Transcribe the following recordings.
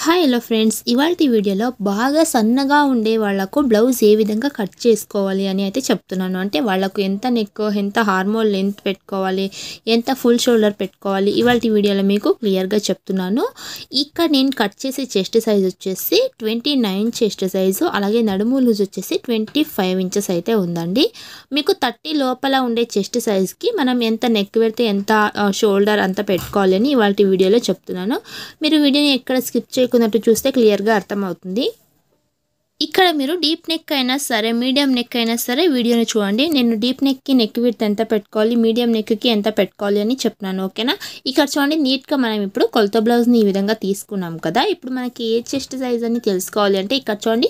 Hi hello friends, ఇవాల్టి వీడియోలో బాగా సన్నగా ఉండే వాళ్ళకు బ్లౌజ్ ఏ విధంగా కట్ చేసుకోవాలి అని అయితే చెప్తున్నాను. అంటే వాళ్ళకు ఎంత నెక్, ఎంత హార్మోన్ లెంత్ పెట్టుకోవాలి, ఎంత ఫుల్ షోల్డర్ పెట్టుకోవాలి, ఇవాల్టి వీడియోలో మీకు క్లియర్గా చెప్తున్నాను. ఇక్కడ నేను కట్ చేసే చెస్ట్ సైజ్ వచ్చేసి 29 చెస్ట్ సైజు, అలాగే నడుము లూజ్ వచ్చేసి 25 ఇంచెస్ అయితే ఉందండి. మీకు 30 లోపల ఉండే చెస్ట్ సైజ్కి మనం ఎంత నెక్ పెడితే ఎంత షోల్డర్ అంత పెట్టుకోవాలి అని ఇవాల్టి వీడియోలో చెప్తున్నాను. మీరు వీడియోని ఎక్కడ స్కిప్ చేయకున్నట్టు చూస్తే క్లియర్గా అర్థమవుతుంది. ఇక్కడ మీరు డీప్ నెక్ అయినా సరే, మీడియం నెక్ అయినా సరే వీడియోని చూడండి. నేను డీప్ నెక్కి నెక్ విడ్త్ ఎంత పెట్టుకోవాలి, మీడియం నెక్కి ఎంత పెట్టుకోవాలి అని చెప్తున్నాను, ఓకేనా. ఇక్కడ చూడండి, నీట్గా మనం ఇప్పుడు కొలత బ్లౌజ్ని ఈ విధంగా తీసుకున్నాం కదా. ఇప్పుడు మనకి ఏ చెస్ట్ సైజ్ అని తెలుసుకోవాలి అంటే ఇక్కడ చూడండి,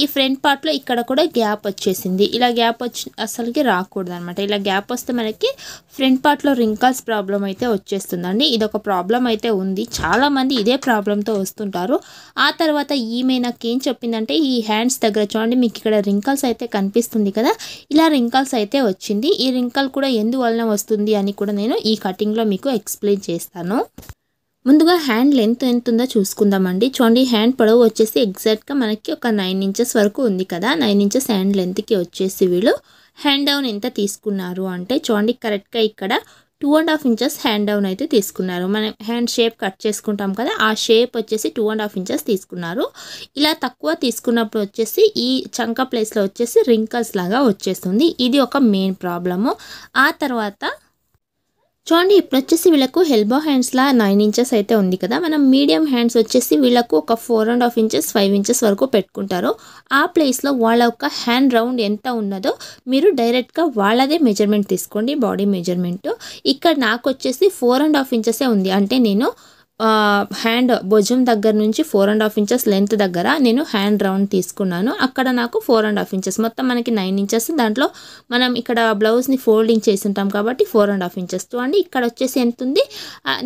ఈ ఫ్రంట్ పార్ట్లో ఇక్కడ కూడా గ్యాప్ వచ్చేసింది. ఇలా గ్యాప్ వచ్చి అసలుకి రాకూడదు అనమాట. ఇలా గ్యాప్ వస్తే మనకి ఫ్రంట్ పార్ట్లో రింకల్స్ ప్రాబ్లం అయితే వచ్చేస్తుందండి. ఇది ఒక ప్రాబ్లం అయితే ఉంది, చాలామంది ఇదే ప్రాబ్లంతో వస్తుంటారు. ఆ తర్వాత ఈమె నాకు ఏం చెప్పిందంటే, ఈ హ్యాండ్స్ దగ్గర చూడండి, మీకు ఇక్కడ రింకల్స్ అయితే కనిపిస్తుంది కదా, ఇలా రింకల్స్ అయితే వచ్చింది. ఈ రింకల్ కూడా ఎందువలన వస్తుంది అని కూడా నేను ఈ కటింగ్లో మీకు ఎక్స్ప్లెయిన్ చేస్తాను. ముందుగా హ్యాండ్ లెంత్ ఎంత ఉందో చూసుకుందామండి. చూడండి, హ్యాండ్ పొడవు వచ్చేసి ఎగ్జాక్ట్గా మనకి ఒక 9 ఇంచెస్ వరకు ఉంది కదా. 9 ఇంచెస్ హ్యాండ్ లెంత్కి వచ్చేసి వీళ్ళు హ్యాండ్ డౌన్ ఎంత తీసుకున్నారు అంటే చూడండి, కరెక్ట్గా ఇక్కడ 2.5 ఇంచెస్ హ్యాండ్ డౌన్ అయితే తీసుకున్నారు. మనం హ్యాండ్ షేప్ కట్ చేసుకుంటాం కదా, ఆ షేప్ వచ్చేసి 2.5 ఇంచెస్ తీసుకున్నారు. ఇలా తక్కువ తీసుకున్నప్పుడు వచ్చేసి ఈ చంక ప్లేస్లో వచ్చేసి రింకల్స్ లాగా వచ్చేస్తుంది. ఇది ఒక మెయిన్ ప్రాబ్లము. ఆ తర్వాత చూడండి, ఇప్పుడు వచ్చేసి వీళ్ళకు ఎల్బో హ్యాండ్స్లా 9 ఇంచెస్ అయితే ఉంది కదా. మనం మీడియం హ్యాండ్స్ వచ్చేసి వీళ్ళకు ఒక 4.5 ఇంచెస్ 5 ఇంచెస్ వరకు పెట్టుకుంటారు. ఆ ప్లేస్లో వాళ్ళ యొక్క హ్యాండ్ రౌండ్ ఎంత ఉన్నదో మీరు డైరెక్ట్గా వాళ్ళదే మెజర్మెంట్ తీసుకోండి, బాడీ మెజర్మెంట్. ఇక్కడ నాకు వచ్చేసి 4.5 ఇంచెసే ఉంది. అంటే నేను హ్యాండ్ భుజం దగ్గర నుంచి 4.5 ఇంచెస్ లెంత్ దగ్గర నేను హ్యాండ్ రౌండ్ తీసుకున్నాను. అక్కడ నాకు 4.5 ఇంచెస్, మొత్తం మనకి 9 ఇంచెస్. దాంట్లో మనం ఇక్కడ బ్లౌజ్ని ఫోల్డింగ్ చేసి ఉంటాం కాబట్టి 4.5 ఇంచెస్. చూడండి, ఇక్కడ వచ్చేసి ఎంత ఉంది,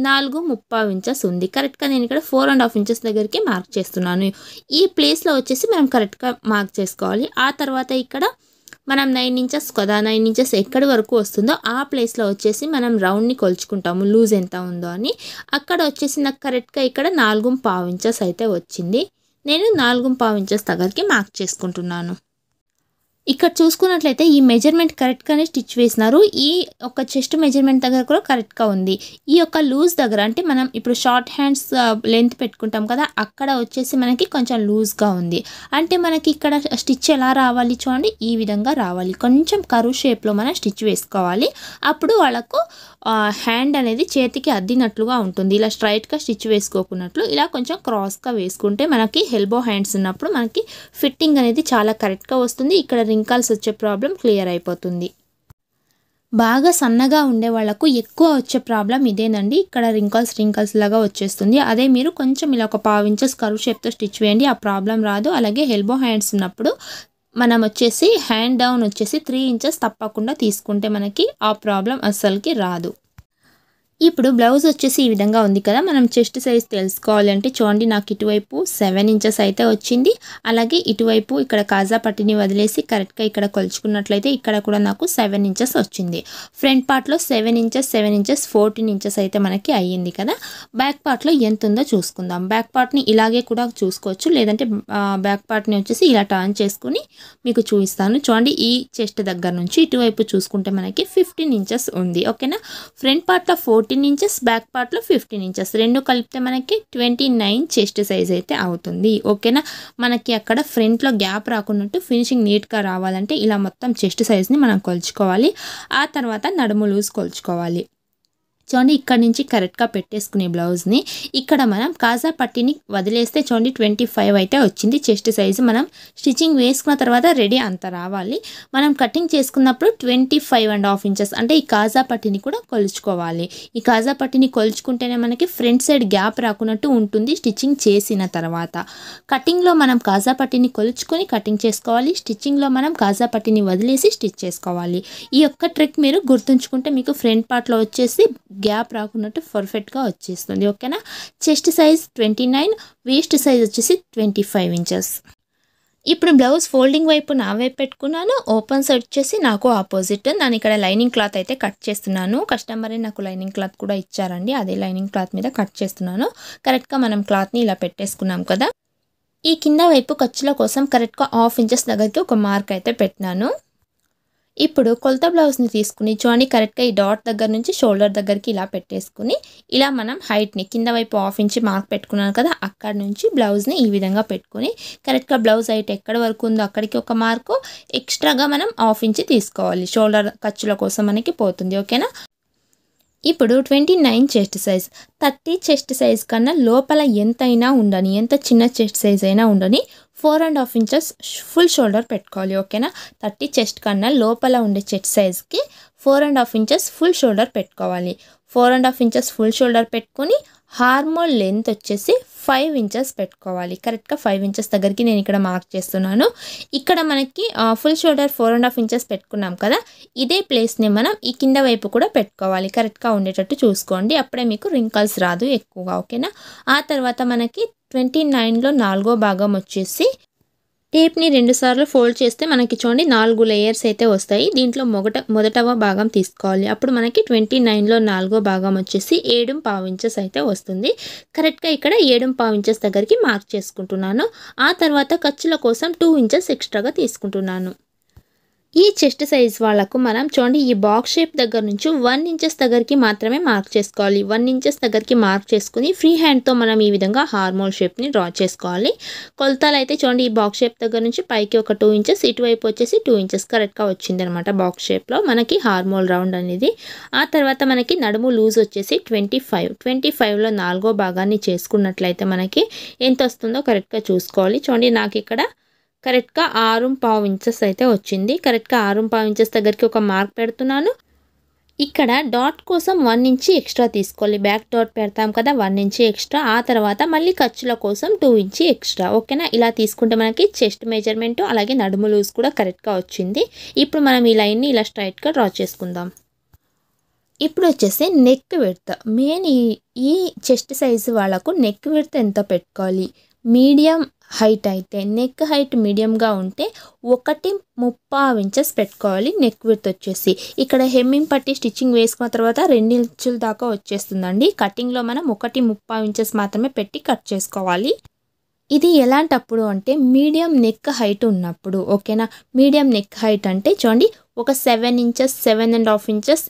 4.35 ఇంచెస్ ఉంది. కరెక్ట్గా నేను ఇక్కడ 4.5 ఇంచెస్ దగ్గరికి మార్క్ చేస్తున్నాను. ఈ ప్లేస్లో వచ్చేసి మనం కరెక్ట్గా మార్క్ చేసుకోవాలి. ఆ తర్వాత ఇక్కడ మనం 9 ఇంచెస్ కదా, 9 ఇంచెస్ ఎక్కడి వరకు వస్తుందో ఆ ప్లేస్లో వచ్చేసి మనం రౌండ్ని కొలుచుకుంటాము, లూజ్ ఎంత ఉందో అని. అక్కడ వచ్చేసి నాకు కరెక్ట్గా ఇక్కడ 4.5 ఇంచెస్ అయితే వచ్చింది. నేను 4.5 ఇంచెస్ దగ్గరికి మార్క్ చేసుకుంటున్నాను. ఇక్కడ చూసుకున్నట్లయితే ఈ మెజర్మెంట్ కరెక్ట్గానే స్టిచ్ వేసినారు. ఈ ఒక చెస్ట్ మెజర్మెంట్ దగ్గర కూడా కరెక్ట్గా ఉంది. ఈ యొక్క లూజ్ దగ్గర అంటే మనం ఇప్పుడు షార్ట్ హ్యాండ్స్ లెంత్ పెట్టుకుంటాం కదా, అక్కడ వచ్చేసి మనకి కొంచెం లూజ్గా ఉంది. అంటే మనకి ఇక్కడ స్టిచ్ ఎలా రావాలి చూడండి, ఈ విధంగా రావాలి. కొంచెం కరువు షేప్లో మనం స్టిచ్ వేసుకోవాలి. అప్పుడు వాళ్ళకు హ్యాండ్ అనేది చేతికి అద్దినట్లుగా ఉంటుంది. ఇలా స్ట్రైట్గా స్టిచ్ వేసుకోకున్నట్లు ఇలా కొంచెం క్రాస్గా వేసుకుంటే మనకి ఎల్బో హ్యాండ్స్ ఉన్నప్పుడు మనకి ఫిట్టింగ్ అనేది చాలా కరెక్ట్గా వస్తుంది. ఇక్కడ రింకల్స్ వచ్చే ప్రాబ్లం క్లియర్ అయిపోతుంది. బాగా సన్నగా ఉండే వాళ్ళకు ఎక్కువ వచ్చే ప్రాబ్లం ఇదేనండి. ఇక్కడ రింకల్స్ లాగా వచ్చేస్తుంది. అదే మీరు కొంచెం ఇలా ఒక 1/2 ఇంచెస్ కరువు షేప్తో స్టిచ్ వేయండి, ఆ ప్రాబ్లం రాదు. అలాగే ఎల్బో హ్యాండ్స్ ఉన్నప్పుడు మనం వచ్చేసి హ్యాండ్ డౌన్ వచ్చేసి 3 ఇంచెస్ తప్పకుండా తీసుకుంటే మనకి ఆ ప్రాబ్లం అస్సలకి రాదు. ఇప్పుడు బ్లౌజ్ వచ్చేసి ఈ విధంగా ఉంది కదా. మనం చెస్ట్ సైజ్ తెలుసుకోవాలంటే చూడండి, నాకు ఇటువైపు 7 ఇంచెస్ అయితే వచ్చింది. అలాగే ఇటువైపు ఇక్కడ కాజా పట్టిని వదిలేసి కరెక్ట్గా ఇక్కడ కొలుచుకున్నట్లయితే ఇక్కడ కూడా నాకు 7 ఇంచెస్ వచ్చింది. ఫ్రంట్ పార్ట్లో 7 ఇంచెస్ 14 ఇంచెస్ అయితే మనకి అయ్యింది కదా. బ్యాక్ పార్ట్లో ఎంత ఉందో చూసుకుందాం. బ్యాక్ పార్ట్ని ఇలాగే కూడా చూసుకోవచ్చు, లేదంటే బ్యాక్ పార్ట్ని వచ్చేసి ఇలా టర్న్ చేసుకుని మీకు చూపిస్తాను. చూడండి, ఈ చెస్ట్ దగ్గర నుంచి ఇటువైపు చూసుకుంటే మనకి 15 ఇంచెస్ ఉంది, ఓకేనా. ఫ్రంట్ పార్ట్లో 14 ఇంచెస్, బ్యాక్ పార్ట్లో 15 ఇంచెస్, రెండు కలిపితే మనకి 29 చెస్ట్ సైజ్ అయితే అవుతుంది, ఓకేనా. మనకి అక్కడ ఫ్రంట్లో గ్యాప్ రాకున్నట్టు ఫినిషింగ్ నీట్గా రావాలంటే ఇలా మొత్తం చెస్ట్ సైజ్ని మనం కొలుచుకోవాలి. ఆ తర్వాత నడుము లూజ్ కొలుచుకోవాలి. చూడండి, ఇక్కడ నుంచి కరెక్ట్గా పెట్టేసుకునే బ్లౌజ్ని ఇక్కడ మనం కాజా పట్టిని వదిలేస్తే చూడండి 25 అయితే వచ్చింది చెస్ట్ సైజు. మనం స్టిచ్చింగ్ వేసుకున్న తర్వాత రెడీ అంత రావాలి. మనం కటింగ్ చేసుకున్నప్పుడు 25.5 ఇంచెస్ అంటే ఈ కాజా పట్టిని కూడా కొలుచుకోవాలి. ఈ కాజా పట్టిని కొలుచుకుంటేనే మనకి ఫ్రంట్ సైడ్ గ్యాప్ రాకున్నట్టు ఉంటుంది స్టిచ్చింగ్ చేసిన తర్వాత. కటింగ్లో మనం కాజా పట్టిని కొలుచుకొని కటింగ్ చేసుకోవాలి, స్టిచ్చింగ్లో మనం కాజా పట్టిని వదిలేసి స్టిచ్ చేసుకోవాలి. ఈ యొక్క ట్రిక్ మీరు గుర్తుంచుకుంటే మీకు ఫ్రంట్ పార్ట్లో వచ్చేసి గ్యాప్ రాకున్నట్టు పర్ఫెక్ట్గా వచ్చేస్తుంది, ఓకేనా. చెస్ట్ సైజ్ 29, వేస్ట్ సైజ్ వచ్చేసి 25 ఇంచెస్. ఇప్పుడు బ్లౌజ్ ఫోల్డింగ్ వైపు నా వైపు పెట్టుకున్నాను, ఓపెన్ సైడ్ వచ్చేసి నాకు ఆపోజిట్. నేను ఇక్కడ లైనింగ్ క్లాత్ అయితే కట్ చేస్తున్నాను. కస్టమరే నాకు లైనింగ్ క్లాత్ కూడా ఇచ్చారండి. అదే లైనింగ్ క్లాత్ మీద కట్ చేస్తున్నాను. కరెక్ట్గా మనం క్లాత్ని ఇలా పెట్టేసుకున్నాం కదా. ఈ కింద వైపు ఖర్చుల కోసం కరెక్ట్గా 1/2 ఇంచెస్ దగ్గరికి ఒక మార్క్ అయితే పెట్టినాను. ఇప్పుడు కొలత బ్లౌజ్ని తీసుకుని చూడండి, కరెక్ట్గా ఈ డాట్ దగ్గర నుంచి షోల్డర్ దగ్గరికి ఇలా పెట్టేసుకుని ఇలా మనం హైట్ని కింద వైపు 1/2 ఇంచ్ మార్క్ పెట్టుకున్నాను కదా, అక్కడ నుంచి బ్లౌజ్ని ఈ విధంగా పెట్టుకుని కరెక్ట్గా బ్లౌజ్ హైట్ ఎక్కడ వరకు ఉందో అక్కడికి ఒక మార్కు, ఎక్స్ట్రాగా మనం 1/2 ఇంచ్ తీసుకోవాలి. షోల్డర్ ఖర్చుల కోసం మనకి పోతుంది. ఓకేనా. ఇప్పుడు 29 చెస్ట్ సైజ్, 30 చెస్ట్ సైజ్ కన్నా లోపల ఎంతైనా ఉండని, ఎంత చిన్న చెస్ట్ సైజ్ అయినా ఉండని 4.5 ఇంచెస్ ఫుల్ షోల్డర్ పెట్టుకోవాలి. ఓకేనా. 30 చెస్ట్ కన్నా లోపల ఉండే చెస్ట్ సైజ్కి 4.5 ఇంచెస్ ఫుల్ షోల్డర్ పెట్టుకోవాలి. 4.5 ఇంచెస్ ఫుల్ షోల్డర్ పెట్టుకొని హార్మోల్ లెంత్ వచ్చేసి 5 ఇంచెస్ పెట్టుకోవాలి. కరెక్ట్గా 5 ఇంచెస్ దగ్గరికి నేను ఇక్కడ మార్క్ చేస్తున్నాను. ఇక్కడ మనకి ఫుల్ షోల్డర్ 4.5 ఇంచెస్ పెట్టుకున్నాం కదా, ఇదే ప్లేస్ని మనం ఈ కింద వైపు కూడా పెట్టుకోవాలి. కరెక్ట్గా ఉండేటట్టు చూసుకోండి, అప్పుడే మీకు రింకల్స్ రాదు ఎక్కువగా. ఓకేనా. ఆ తర్వాత మనకి 29లో 4వ భాగం వచ్చేసి టేప్ని 2 సార్లు ఫోల్డ్ చేస్తే మనకి చూడండి 4 లేయర్స్ అయితే వస్తాయి. దీంట్లో మొదటవ భాగం తీసుకోవాలి. అప్పుడు మనకి 29లో 4వ భాగం వచ్చేసి 7.5 ఇంచెస్ అయితే వస్తుంది. కరెక్ట్గా ఇక్కడ 7.5 ఇంచెస్ దగ్గరికి మార్క్ చేసుకుంటున్నాను. ఆ తర్వాత ఖర్చుల కోసం 2 ఇంచెస్ ఎక్స్ట్రాగా తీసుకుంటున్నాను. ఈ చెస్ట్ సైజ్ వాళ్ళకు మనం చూడండి ఈ బాక్స్ షేప్ దగ్గర నుంచి 1 ఇంచెస్ దగ్గరికి మాత్రమే మార్క్ చేసుకోవాలి. 1 ఇంచెస్ దగ్గరికి మార్క్ చేసుకుని ఫ్రీ హ్యాండ్తో మనం ఈ విధంగా హార్మోల్ షేప్ని డ్రా చేసుకోవాలి. కొలతలు అయితే చూడండి ఈ బాక్స్ షేప్ దగ్గర నుంచి పైకి ఒక 2 ఇంచెస్, ఇటువైపు వచ్చేసి 2 ఇంచెస్ కరెక్ట్గా వచ్చింది అనమాట. బాక్స్ షేప్లో మనకి హార్మోల్ రౌండ్ అనేది. ఆ తర్వాత మనకి నడుము లూజ్ వచ్చేసి 25లో 4వ భాగాన్ని చేసుకున్నట్లయితే మనకి ఎంత వస్తుందో కరెక్ట్గా చూసుకోవాలి. చూడండి నాకు ఇక్కడ కరెక్ట్గా 6.5 ఇంచెస్ అయితే వచ్చింది. కరెక్ట్గా 6.5 ఇంచెస్ దగ్గరికి ఒక మార్క్ పెడుతున్నాను. ఇక్కడ డాట్ కోసం 1 ఇంచ్ ఎక్స్ట్రా తీసుకోవాలి. బ్యాక్ డాట్ పెడతాం కదా, 1 ఇంచ్ ఎక్స్ట్రా. ఆ తర్వాత మళ్ళీ ఖర్చుల కోసం 2 ఇంచ్ ఎక్స్ట్రా. ఓకేనా. ఇలా తీసుకుంటే మనకి చెస్ట్ మెజర్మెంట్ అలాగే నడుము లూజ్ కూడా కరెక్ట్గా వచ్చింది. ఇప్పుడు మనం ఈ లైన్ని ఇలా స్ట్రైట్గా డ్రా చేసుకుందాం. ఇప్పుడు వచ్చేసి నెక్ విడ్త్ మెయిన్. ఈ చెస్ట్ సైజు వాళ్ళకు నెక్ విడ్త్ ఎంత పెట్టుకోవాలి? మీడియం హైట్ అయితే నెక్ హైట్ మీడియంగా ఉంటే 1.35 ఇంచెస్ పెట్టుకోవాలి. నెక్ విడ్త్ వచ్చేసి ఇక్కడ హెమ్మింగ్ పట్టి స్టిచ్చింగ్ వేసుకున్న తర్వాత 2 ఇంచుల దాకా వచ్చేస్తుందండి. కటింగ్లో మనం 1.35 ఇంచెస్ మాత్రమే పెట్టి కట్ చేసుకోవాలి. ఇది ఎలాంటప్పుడు అంటే మీడియం నెక్ హైట్ ఉన్నప్పుడు. ఓకేనా. మీడియం నెక్ హైట్ అంటే చూడండి ఒక 7 ఇంచెస్, 7.5 ఇంచెస్,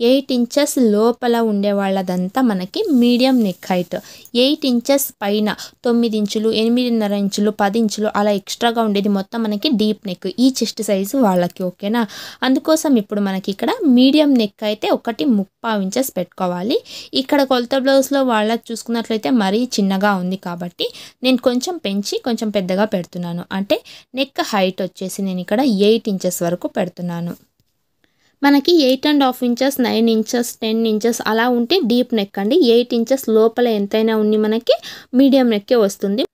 8 ఇంచెస్ లోపల ఉండే వాళ్ళదంతా మనకి మీడియం నెక్ హైట్. 8 ఇంచెస్ పైన 9 ఇంచులు, 8.5 ఇంచులు, 10 ఇంచులు అలా ఎక్స్ట్రాగా ఉండేది మొత్తం మనకి డీప్ నెక్ ఈ చెస్ట్ సైజు వాళ్ళకి. ఓకేనా. అందుకోసం ఇప్పుడు మనకి ఇక్కడ మీడియం నెక్ అయితే 1.35 ఇంచెస్ పెట్టుకోవాలి. ఇక్కడ కొలత బ్లౌజ్లో వాళ్ళకి చూసుకున్నట్లయితే మరీ చిన్నగా ఉంది కాబట్టి నేను కొంచెం పెంచి కొంచెం పెద్దగా పెడుతున్నాను. అంటే నెక్ హైట్ వచ్చేసి నేను ఇక్కడ 8 ఇంచెస్ వరకు పెడుతున్నాను. మనకి 8.5 ఇంచెస్, 9 ఇంచెస్, 10 ఇంచెస్ అలా ఉంటే డీప్ నెక్ అండి. 8 ఇంచెస్ లోపల ఎంతైనా ఉన్ని మనకి మీడియం నెక్కే వస్తుంది.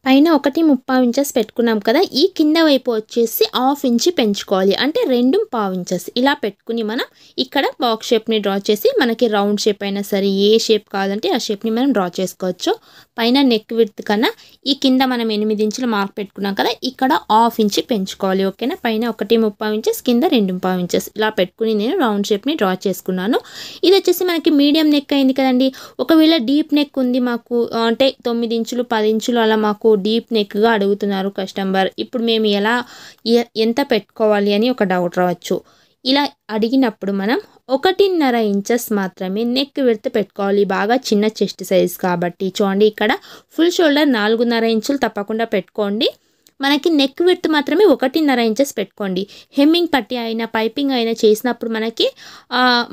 పైన 1.35 ఇంచెస్ పెట్టుకున్నాం కదా, ఈ కింద వైపు వచ్చేసి 1/2 ఇంచ్ పెంచుకోవాలి. అంటే 2.5 ఇంచెస్ ఇలా పెట్టుకుని మనం ఇక్కడ బాక్స్ షేప్ని డ్రా చేసి మనకి రౌండ్ షేప్ అయినా సరే ఏ షేప్ కావాలంటే ఆ షేప్ని మనం డ్రా చేసుకోవచ్చు. పైన నెక్ విడ్త్ కన్నా ఈ కింద మనం 8 ఇంచులు మార్క్ పెట్టుకున్నాం కదా, ఇక్కడ 1/2 ఇంచ్ పెంచుకోవాలి. ఓకేనా. పైన 1.35 ఇంచెస్, కింద 2.5 ఇంచెస్ ఇలా పెట్టుకుని నేను రౌండ్ షేప్ని డ్రా చేసుకున్నాను. ఇది వచ్చేసి మనకి మీడియం నెక్ అయింది కదండి. ఒకవేళ డీప్ నెక్ ఉంది మాకు అంటే 9 ఇంచులు, 10 ఇంచులు అలా మాకు డీప్ నెక్గా అడుగుతున్నారు కస్టమర్, ఇప్పుడు మేము ఎంత పెట్టుకోవాలి అని ఒక డౌట్ రావచ్చు. ఇలా అడిగినప్పుడు మనం 1.5 ఇంచెస్ మాత్రమే నెక్ విడ్త్ పెట్టుకోవాలి. బాగా చిన్న చెస్ట్ సైజ్ కాబట్టి చూడండి ఇక్కడ ఫుల్ షోల్డర్ 4.5 ఇంచులు తప్పకుండా పెట్టుకోండి. మనకి నెక్ విడ్త్ మాత్రమే 1.5 ఇంచెస్ పెట్టుకోండి. హెమ్మింగ్ పట్టి అయినా పైపింగ్ అయినా చేసినప్పుడు మనకి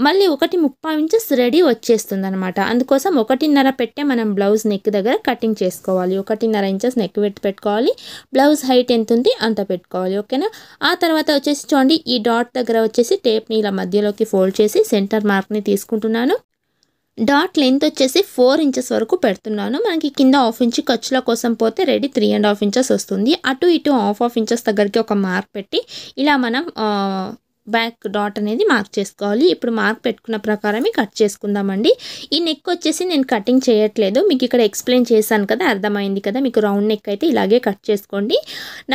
మళ్ళీ 1.35 ఇంచెస్ రెడీ వచ్చేస్తుంది అనమాట. అందుకోసం 1.5 పెట్టే మనం బ్లౌజ్ నెక్ దగ్గర కటింగ్ చేసుకోవాలి. 1.5 ఇంచెస్ నెక్ విడ్త్ పెట్టుకోవాలి. బ్లౌజ్ హైట్ ఎంత ఉంది అంత పెట్టుకోవాలి. ఓకేనా. ఆ తర్వాత వచ్చేసి చూడండి ఈ డాట్ దగ్గర వచ్చేసి టేప్ని ఇలా మధ్యలోకి ఫోల్డ్ చేసి సెంటర్ మార్క్ని తీసుకుంటున్నాను. డాట్ లెంత్ వచ్చేసి 4 ఇంచెస్ వరకు పెడుతున్నాను. మనకి కింద 1/2 ఇంచ్ ఖర్చుల కోసం పోతే రెడీ 3.5 ఇంచెస్ వస్తుంది. అటు ఇటు 1/2 ఇంచెస్ దగ్గరికి ఒక మార్క్ పెట్టి ఇలా మనం బ్యాక్ డాట్ అనేది మార్క్ చేసుకోవాలి. ఇప్పుడు మార్క్ పెట్టుకున్న ప్రకారమే కట్ చేసుకుందామండి. ఈ నెక్ వచ్చేసి నేను కటింగ్ చేయట్లేదు, మీకు ఇక్కడ ఎక్స్ప్లెయిన్ చేశాను కదా, అర్థమైంది కదా. మీకు రౌండ్ నెక్ అయితే ఇలాగే కట్ చేసుకోండి.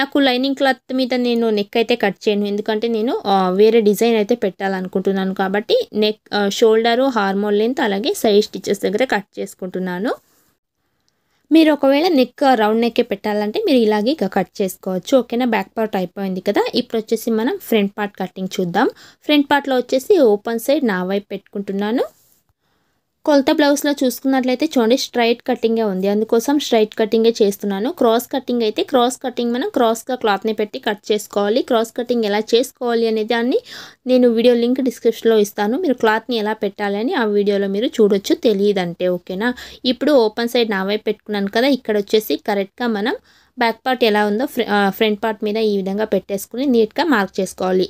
నాకు లైనింగ్ క్లాత్ మీద నేను నెక్ అయితే కట్ చేయను, ఎందుకంటే నేను వేరే డిజైన్ అయితే పెట్టాలనుకుంటున్నాను కాబట్టి నెక్ షోల్డరు, హార్మోల్ లెంత్ అలాగే సైడ్ స్టిచెస్ దగ్గర కట్ చేసుకుంటున్నాను. మీరు ఒకవేళ నెక్ రౌండ్ నెక్కే పెట్టాలంటే మీరు ఇలాగే కట్ చేసుకోవచ్చు. ఓకేనా, బ్యాక్ పార్ట్ అయిపోయింది కదా. ఇప్పుడు వచ్చేసి మనం ఫ్రంట్ పార్ట్ కటింగ్ చూద్దాం. ఫ్రంట్ పార్ట్లో వచ్చేసి ఓపెన్ సైడ్ నా వైపు పెట్టుకుంటున్నాను. కొలత బ్లౌజ్లో చూసుకున్నట్లయితే చూడండి స్ట్రైట్ కటింగే ఉంది, అందుకోసం స్ట్రైట్ కటింగే చేస్తున్నాను. క్రాస్ కటింగ్ అయితే క్రాస్ కటింగ్ మనం క్రాస్గా క్లాత్ని పెట్టి కట్ చేసుకోవాలి. క్రాస్ కటింగ్ ఎలా చేసుకోవాలి అనే దాన్ని నేను వీడియో లింక్ డిస్క్రిప్షన్లో ఇస్తాను, మీరు క్లాత్ని ఎలా పెట్టాలి అని ఆ వీడియోలో మీరు చూడొచ్చు, తెలియదంటే. ఓకేనా, ఇప్పుడు ఓపెన్ సైడ్ నా వైపు పెట్టుకున్నాను కదా, ఇక్కడ వచ్చేసి కరెక్ట్గా మనం బ్యాక్ పార్ట్ ఎలా ఉందో ఫ్రంట్ పార్ట్ మీద ఈ విధంగా పెట్టేసుకుని నీట్గా మార్క్ చేసుకోవాలి.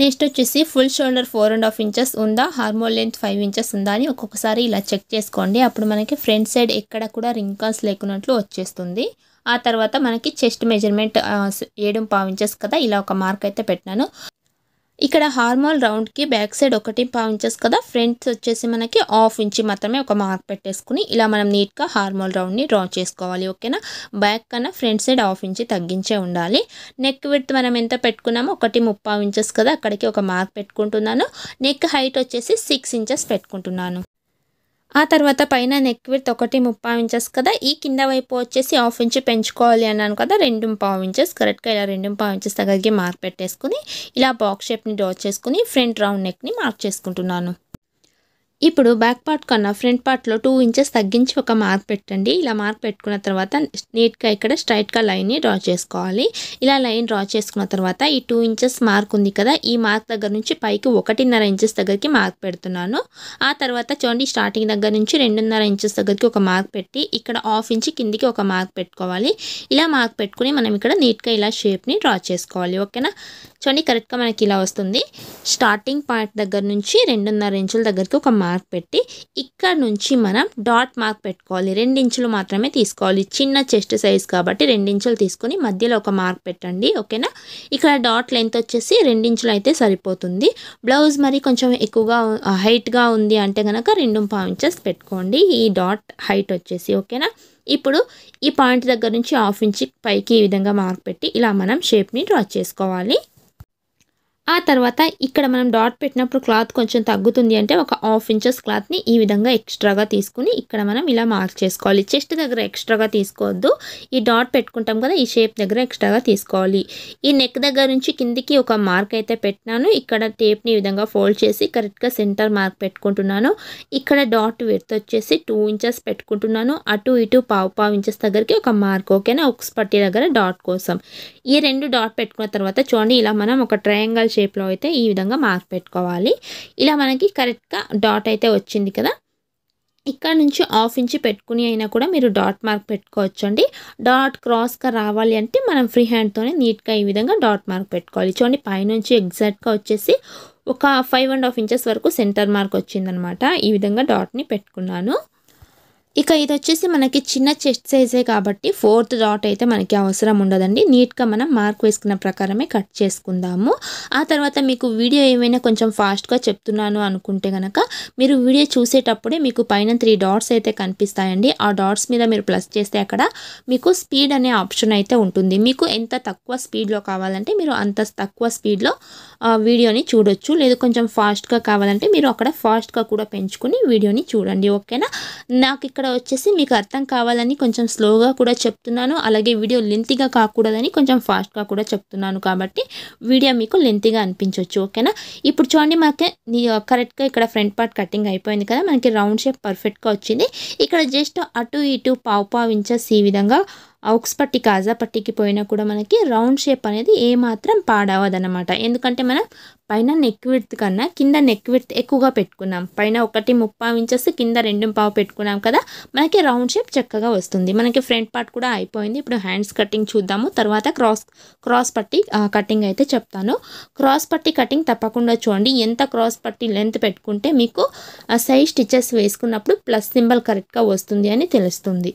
నెక్స్ట్ వచ్చేసి ఫుల్ షోల్డర్ 4.5 ఇంచెస్ ఉందా, హార్మోల్ లెంత్ 5 ఇంచెస్ ఉందా అని ఒక్కొక్కసారి ఇలా చెక్ చేసుకోండి. అప్పుడు మనకి ఫ్రంట్ సైడ్ ఎక్కడ కూడా రింకల్స్ లేకున్నట్లు వచ్చేస్తుంది. ఆ తర్వాత మనకి చెస్ట్ మెజర్మెంట్ 7.5 ఇంచెస్ కదా, ఇలా ఒక మార్క్ అయితే పెట్టినాను. ఇక్కడ హార్మోల్ రౌండ్కి బ్యాక్ సైడ్ 1.5 ఇంచెస్ కదా, ఫ్రంట్ వచ్చేసి మనకి 1/2 ఇంచ్ మాత్రమే ఒక మార్క్ పెట్టేసుకుని ఇలా మనం నీట్గా హార్మోల్ రౌండ్ని డ్రా చేసుకోవాలి. ఓకేనా, బ్యాక్ కన్నా ఫ్రంట్ సైడ్ 1/2 ఇంచ్ తగ్గించే ఉండాలి. నెక్ విడ్త్ మనం ఎంత పెట్టుకున్నామో 1.35 ఇంచెస్ కదా, అక్కడికి ఒక మార్క్ పెట్టుకుంటున్నాను. నెక్ హైట్ వచ్చేసి 6 ఇంచెస్ పెట్టుకుంటున్నాను. ఆ తర్వాత పైన నెక్ విడ్త్ 1.35 ఇంచెస్ కదా, ఈ కింద వైపు వచ్చేసి 1/2 ఇంచ్ పెంచుకోవాలి అన్నాను కదా, 2.5 ఇంచెస్ కరెక్ట్గా ఇలా 2.5 ఇంచెస్ దగ్గరికి మార్క్ పెట్టేసుకుని ఇలా బాక్స్ షేప్ని డ్రా చేసుకుని ఫ్రంట్ రౌండ్ నెక్ని మార్క్ చేసుకుంటున్నాను. ఇప్పుడు బ్యాక్ పార్ట్ కన్నా ఫ్రంట్ పార్ట్లో 2 ఇంచెస్ తగ్గించి ఒక మార్క్ పెట్టండి. ఇలా మార్క్ పెట్టుకున్న తర్వాత నీట్గా ఇక్కడ స్ట్రైట్గా లైన్ని డ్రా చేసుకోవాలి. ఇలా లైన్ డ్రా చేసుకున్న తర్వాత ఈ 2 ఇంచెస్ మార్క్ ఉంది కదా, ఈ మార్క్ దగ్గర నుంచి పైకి 1.5 ఇంచెస్ దగ్గరికి మార్క్ పెడుతున్నాను. ఆ తర్వాత చూడండి స్టార్టింగ్ దగ్గర నుంచి 2.5 ఇంచెస్ దగ్గరికి ఒక మార్క్ పెట్టి ఇక్కడ 1/2 ఇంచ్ కిందికి ఒక మార్క్ పెట్టుకోవాలి. ఇలా మార్క్ పెట్టుకుని మనం ఇక్కడ నీట్గా ఇలా షేప్ని డ్రా చేసుకోవాలి. ఓకేనా, చూడండి కరెక్ట్గా మనకి ఇలా వస్తుంది. స్టార్టింగ్ పాయింట్ దగ్గర నుంచి 2.5 ఇంచుల దగ్గరికి ఒక మార్క్ పెట్టి ఇక్కడ నుంచి మనం డాట్ మార్క్ పెట్టుకోవాలి. 2 ఇంచులు మాత్రమే తీసుకోవాలి, చిన్న చెస్ట్ సైజ్ కాబట్టి 2 ఇంచులు తీసుకొని మధ్యలో ఒక మార్క్ పెట్టండి. ఓకేనా, ఇక్కడ డాట్ లెంత్ వచ్చేసి 2 ఇంచులు అయితే సరిపోతుంది. బ్లౌజ్ మరి కొంచెం ఎక్కువగా హైట్గా ఉంది అంటే కనుక 2.5 ఇంచెస్ పెట్టుకోండి ఈ డాట్ హైట్ వచ్చేసి. ఓకేనా, ఇప్పుడు ఈ పాయింట్ దగ్గర నుంచి 1/2 ఇంచ్ పైకి ఈ విధంగా మార్క్ పెట్టి ఇలా మనం షేప్ని డ్రా చేసుకోవాలి. ఆ తర్వాత ఇక్కడ మనం డాట్ పెట్టినప్పుడు క్లాత్ కొంచెం తగ్గుతుంది అంటే ఒక 1/2 ఇంచెస్ క్లాత్ని ఈ విధంగా ఎక్స్ట్రాగా తీసుకుని ఇక్కడ మనం ఇలా మార్క్ చేసుకోవాలి. చెస్ట్ దగ్గర ఎక్స్ట్రాగా తీసుకోవద్దు, ఈ డాట్ పెట్టుకుంటాం కదా ఈ షేప్ దగ్గర ఎక్స్ట్రాగా తీసుకోవాలి. ఈ నెక్ దగ్గర నుంచి కిందికి ఒక మార్క్ అయితే పెట్టినాను. ఇక్కడ టేప్ని ఈ విధంగా ఫోల్డ్ చేసి కరెక్ట్గా సెంటర్ మార్క్ పెట్టుకుంటున్నాను. ఇక్కడ డాట్ విడ్త్ వచ్చేసి 2 ఇంచెస్ పెట్టుకుంటున్నాను. అటు ఇటు 1/2 ఇంచెస్ దగ్గరికి ఒక మార్క్. ఓకేనా, ఉక్స్ పట్టి దగ్గర డాట్ కోసం ఈ 2 డాట్ పెట్టుకున్న తర్వాత చూడండి ఇలా మనం ఒక ట్రయాంగిల్ షేప్లో అయితే ఈ విధంగా మార్క్ పెట్టుకోవాలి. ఇలా మనకి కరెక్ట్గా డాట్ అయితే వచ్చింది కదా, ఇక్కడ నుంచి 1/2 ఇంచ్ పెట్టుకుని అయినా కూడా మీరు డాట్ మార్క్ పెట్టుకోవచ్చు అండి. డాట్ క్రాస్గా రావాలి అంటే మనం ఫ్రీ హ్యాండ్తోనే నీట్గా ఈ విధంగా డాట్ మార్క్ పెట్టుకోవాలి. చూడండి పైనుంచి ఎగ్జాక్ట్గా వచ్చేసి ఒక 5.5 ఇంచెస్ వరకు సెంటర్ మార్క్ వచ్చిందనమాట. ఈ విధంగా డాట్ని పెట్టుకున్నాను. ఇక ఇది వచ్చేసి మనకి చిన్న చెస్ట్ సైజే కాబట్టి 4th డాట్ అయితే మనకి అవసరం ఉండదండి. నీట్గా మనం మార్క్ వేసుకున్న ప్రకారమే కట్ చేసుకుందాము. ఆ తర్వాత మీకు వీడియో ఏమైనా కొంచెం ఫాస్ట్గా చెప్తున్నాను అనుకుంటే కనుక మీరు వీడియో చూసేటప్పుడే మీకు పైన 3 డాట్స్ అయితే కనిపిస్తాయండి. ఆ డాట్స్ మీద మీరు ప్లస్ చేస్తే అక్కడ మీకు స్పీడ్ అనే ఆప్షన్ అయితే ఉంటుంది. మీకు ఎంత తక్కువ స్పీడ్లో కావాలంటే మీరు అంత తక్కువ స్పీడ్లో వీడియోని చూడొచ్చు, లేదు కొంచెం ఫాస్ట్గా కావాలంటే మీరు అక్కడ ఫాస్ట్గా కూడా పెంచుకుని వీడియోని చూడండి. ఓకేనా, నాకు ఇక్కడ వచ్చేసి మీకు అర్థం కావాలని కొంచెం స్లోగా కూడా చెప్తున్నాను, అలాగే వీడియో లెంతీగా కాకూడదని కొంచెం ఫాస్ట్గా కూడా చెప్తున్నాను కాబట్టి వీడియో మీకు లెంతీగా అనిపించవచ్చు. ఓకేనా, ఇప్పుడు చూడండి మనకి కరెక్ట్గా ఇక్కడ ఫ్రంట్ పార్ట్ కటింగ్ అయిపోయింది కదా, మనకి రౌండ్ షేప్ పర్ఫెక్ట్గా వచ్చింది. ఇక్కడ జస్ట్ అటు ఇటు 1/2 ఇంచెస్ ఈ విధంగా ఉక్స్ పట్టి కాజా పట్టికి పోయినా కూడా మనకి రౌండ్ షేప్ అనేది ఏమాత్రం పాడవదనమాట. ఎందుకంటే మనం పైన నెక్ విడ్త్ కన్నా కింద నెక్ విడ్త్ ఎక్కువగా పెట్టుకున్నాం. పైన 1.35 ఇంచెస్ కింద 2.5 పెట్టుకున్నాం కదా, మనకి రౌండ్ షేప్ చక్కగా వస్తుంది. మనకి ఫ్రంట్ పార్ట్ కూడా అయిపోయింది. ఇప్పుడు హ్యాండ్స్ కటింగ్ చూద్దాము, తర్వాత క్రాస్ పట్టి కటింగ్ అయితే చెప్తాను. క్రాస్ పట్టి కటింగ్ తప్పకుండా చూడండి. ఎంత క్రాస్ పట్టి లెంత్ పెట్టుకుంటే మీకు సైజ్ స్టిచెస్ వేసుకున్నప్పుడు ప్లస్ సింబల్ కరెక్ట్గా వస్తుంది అని తెలుస్తుంది.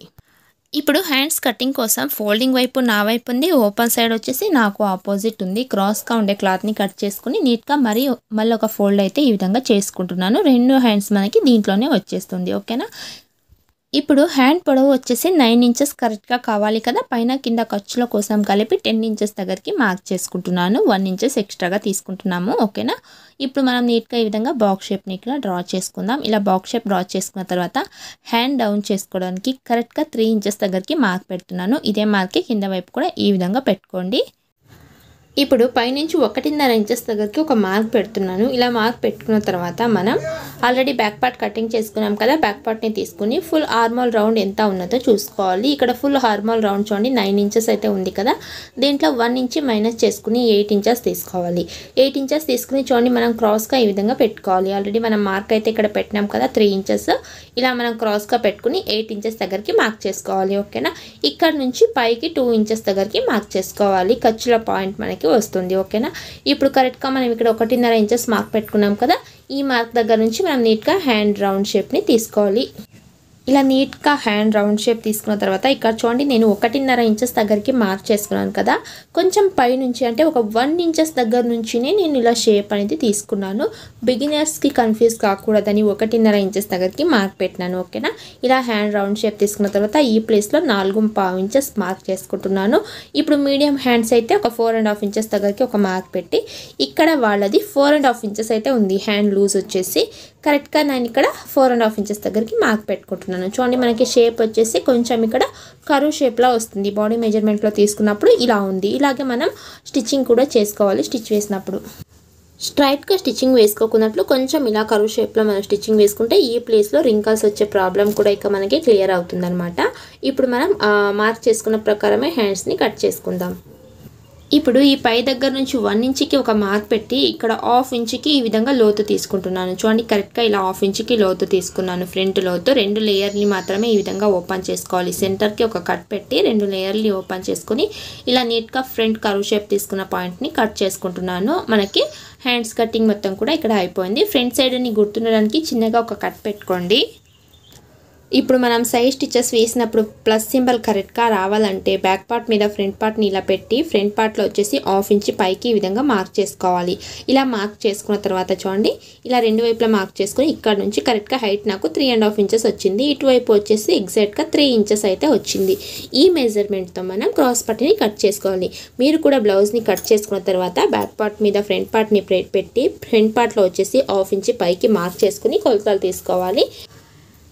ఇప్పుడు హ్యాండ్స్ కటింగ్ కోసం ఫోల్డింగ్ వైపు నా వైపు ఉంది, ఓపెన్ సైడ్ వచ్చేసి నాకు ఆపోజిట్ ఉంది. క్రాస్గా ఉండే క్లాత్ని కట్ చేసుకుని నీట్గా మళ్ళీ ఒక ఫోల్డ్ అయితే ఈ విధంగా చేసుకుంటున్నాను. 2 హ్యాండ్స్ మనకి దీంట్లోనే వచ్చేస్తుంది. ఓకేనా. ఇప్పుడు హ్యాండ్ పొడవు వచ్చేసి 9 ఇంచెస్ కరెక్ట్గా కావాలి కదా. పైన కింద ఖర్చుల కోసం కలిపి 10 ఇంచెస్ దగ్గరికి మార్క్ చేసుకుంటున్నాను. 1 ఇంచెస్ ఎక్స్ట్రాగా తీసుకుంటున్నాము. ఓకేనా. ఇప్పుడు మనం నీట్గా ఈ విధంగా బాక్స్ షేప్ని ఇక్కడ డ్రా చేసుకుందాం. ఇలా బాక్స్ షేప్ డ్రా చేసుకున్న తర్వాత హ్యాండ్ డౌన్ చేసుకోవడానికి కరెక్ట్గా 3 ఇంచెస్ దగ్గరికి మార్క్ పెడుతున్నాను. ఇదే మార్క్కి కింద వైపు కూడా ఈ విధంగా పెట్టుకోండి. ఇప్పుడు పైనుంచి 1.5 ఇంచెస్ దగ్గరికి ఒక మార్క్ పెడుతున్నాను. ఇలా మార్క్ పెట్టుకున్న తర్వాత మనం ఆల్రెడీ బ్యాక్ పార్ట్ కటింగ్ చేసుకున్నాం కదా. బ్యాక్ పార్ట్ని తీసుకుని ఫుల్ ఆర్మోల్ రౌండ్ ఎంత ఉన్నదో చూసుకోవాలి. ఇక్కడ ఫుల్ ఆర్మోల్ రౌండ్ చూడండి 9 ఇంచెస్ అయితే ఉంది కదా. దీంట్లో 1 ఇంచ్ మైనస్ చేసుకుని 8 ఇంచెస్ తీసుకోవాలి. 8 ఇంచెస్ తీసుకుని చూడండి మనం క్రాస్గా ఈ విధంగా పెట్టుకోవాలి. ఆల్రెడీ మనం మార్క్ అయితే ఇక్కడ పెట్టినాం కదా 3 ఇంచెస్. ఇలా మనం క్రాస్గా పెట్టుకుని 8 ఇంచెస్ దగ్గరికి మార్క్ చేసుకోవాలి. ఓకేనా. ఇక్కడ నుంచి పైకి 2 ఇంచెస్ దగ్గరికి మార్క్ చేసుకోవాలి. ఖర్చుల పాయింట్ మనకి వస్తుంది. ఓకేనా. ఇప్పుడు కరెక్ట్గా మనం ఇక్కడ 1.5 ఇంచెస్ మార్క్ పెట్టుకున్నాం కదా. ఈ మార్క్ దగ్గర నుంచి మనం నీట్గా హ్యాండ్ రౌండ్ షేప్ని తీసుకోవాలి. ఇలా నీట్గా హ్యాండ్ రౌండ్ షేప్ తీసుకున్న తర్వాత ఇక్కడ చూడండి నేను 1.5 ఇంచెస్ దగ్గరికి మార్క్ చేసుకున్నాను కదా. కొంచెం పై నుంచి అంటే ఒక 1 ఇంచెస్ దగ్గర నుంచినే నేను ఇలా షేప్ అనేది తీసుకున్నాను. బిగినర్స్కి కన్ఫ్యూజ్ కాకూడదని 1.5 ఇంచెస్ దగ్గరికి మార్క్ పెట్టినాను. ఓకేనా. ఇలా హ్యాండ్ రౌండ్ షేప్ తీసుకున్న తర్వాత ఈ ప్లేస్లో 4.5 ఇంచెస్ మార్క్ చేసుకుంటున్నాను. ఇప్పుడు మీడియం హ్యాండ్స్ అయితే ఒక 4.5 ఇంచెస్ దగ్గరికి ఒక మార్క్ పెట్టి ఇక్కడ వాళ్ళది 4.5 ఇంచెస్ అయితే ఉంది. హ్యాండ్ లూజ్ వచ్చేసి కరెక్ట్గా నేను ఇక్కడ 4.5 ఇంచెస్ దగ్గరికి మార్క్ పెట్టుకుంటున్నాను. చూడండి మనకి షేప్ వచ్చేసి కొంచెం ఇక్కడ కరువు షేప్లో వస్తుంది. బాడీ మెజర్మెంట్లో తీసుకున్నప్పుడు ఇలా ఉంది. ఇలాగే మనం స్టిచ్చింగ్ కూడా చేసుకోవాలి. స్టిచ్ వేసినప్పుడు స్ట్రైట్గా స్టిచ్చింగ్ వేసుకోకున్నట్లు కొంచెం ఇలా కరువు షేప్లో మనం స్టిచ్చింగ్ వేసుకుంటే ఈ ప్లేస్లో రింకల్స్ వచ్చే ప్రాబ్లం కూడా ఇక మనకి క్లియర్ అవుతుంది అనమాట. ఇప్పుడు మనం మార్క్ చేసుకున్న ప్రకారమే హ్యాండ్స్ని కట్ చేసుకుందాం. ఇప్పుడు ఈ పై దగ్గర నుంచి 1 ఇంచ్కి ఒక మార్క్ పెట్టి ఇక్కడ 1/2 ఇంచ్కి ఈ విధంగా లోతు తీసుకుంటున్నాను. చూడండి కరెక్ట్గా ఇలా 1/2 ఇంచ్కి లోతు తీసుకున్నాను. ఫ్రంట్ లోతు 2 లేయర్ని మాత్రమే ఈ విధంగా ఓపెన్ చేసుకోవాలి. సెంటర్కి ఒక కట్ పెట్టి 2 లేయర్ని ఓపెన్ చేసుకుని ఇలా నీట్గా ఫ్రంట్ కర్వ్ షేప్ తీసుకున్న పాయింట్ని కట్ చేసుకుంటున్నాను. మనకి హ్యాండ్స్ కటింగ్ మొత్తం కూడా ఇక్కడ అయిపోయింది. ఫ్రంట్ సైడ్ని గుర్తుండడానికి చిన్నగా ఒక కట్ పెట్టుకోండి. ఇప్పుడు మనం సైడ్ స్టిచెస్ వేసినప్పుడు ప్లస్ సింబల్ కరెక్ట్గా రావాలంటే బ్యాక్ పార్ట్ మీద ఫ్రంట్ పార్ట్ని ఇలా పెట్టి ఫ్రంట్ పార్ట్లో వచ్చేసి 1/2 ఇంచ్ పైకి ఈ విధంగా మార్క్ చేసుకోవాలి. ఇలా మార్క్ చేసుకున్న తర్వాత చూడండి ఇలా 2 వైపులా మార్క్ చేసుకుని ఇక్కడ నుంచి కరెక్ట్గా హైట్ నాకు 3.5 ఇంచెస్ వచ్చింది. ఇటువైపు వచ్చేసి ఎగ్జాక్ట్గా 3 ఇంచెస్ అయితే వచ్చింది. ఈ మెజర్మెంట్తో మనం క్రాస్ పట్టిని కట్ చేసుకోవాలి. మీరు కూడా బ్లౌజ్ని కట్ చేసుకున్న తర్వాత బ్యాక్ పార్ట్ మీద ఫ్రంట్ పార్ట్ని పెట్టి ఫ్రంట్ పార్ట్లో వచ్చేసి 1/2 ఇంచ్ పైకి మార్క్ చేసుకుని కొలతలు తీసుకోవాలి.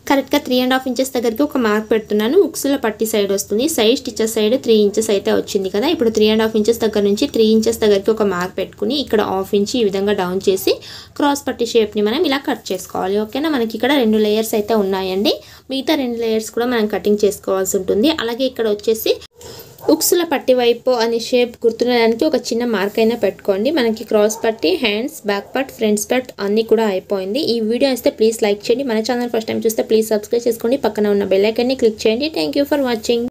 కరెక్ట్గా 3.5 ఇంచెస్ దగ్గరికి ఒక మార్క్ పెడుతున్నాను. ఉక్సుల పట్టి సైడ్ వస్తుంది. సైడ్ స్టిచెస్ సైడ్ 3 ఇంచెస్ అయితే వచ్చింది కదా. ఇప్పుడు 3.5 ఇంచెస్ దగ్గర నుంచి 3 ఇంచెస్ దగ్గరికి ఒక మార్క్ పెట్టుకుని ఇక్కడ 1/2 ఇంచ్ ఈ విధంగా డౌన్ చేసి క్రాస్ పట్టి షేప్ని మనం ఇలా కట్ చేసుకోవాలి. ఓకేనా. మనకి ఇక్కడ 2 లేయర్స్ అయితే ఉన్నాయండి. మిగతా 2 లేయర్స్ కూడా మనం కటింగ్ చేసుకోవాల్సి ఉంటుంది. అలాగే ఇక్కడ వచ్చేసి ఉక్సుల పట్టి వైపు అనే షేప్ గుర్తుండడానికి ఒక చిన్న మార్క్ అయినా పెట్టుకోండి. మనకి క్రాస్ పట్టి, hands, back part, front part అన్నీ కూడా అయిపోయింది. ఈ వీడియో అయితే ప్లీజ్ లైక్ చేయండి. మన ఛానల్ ఫస్ట్ టైం చూస్తే ప్లీజ్ సబ్స్క్రైబ్ చేసుకోండి. పక్కన ఉన్న బెల్ ఐకాన్ని క్లిక్ చేయండి. Thank you for watching.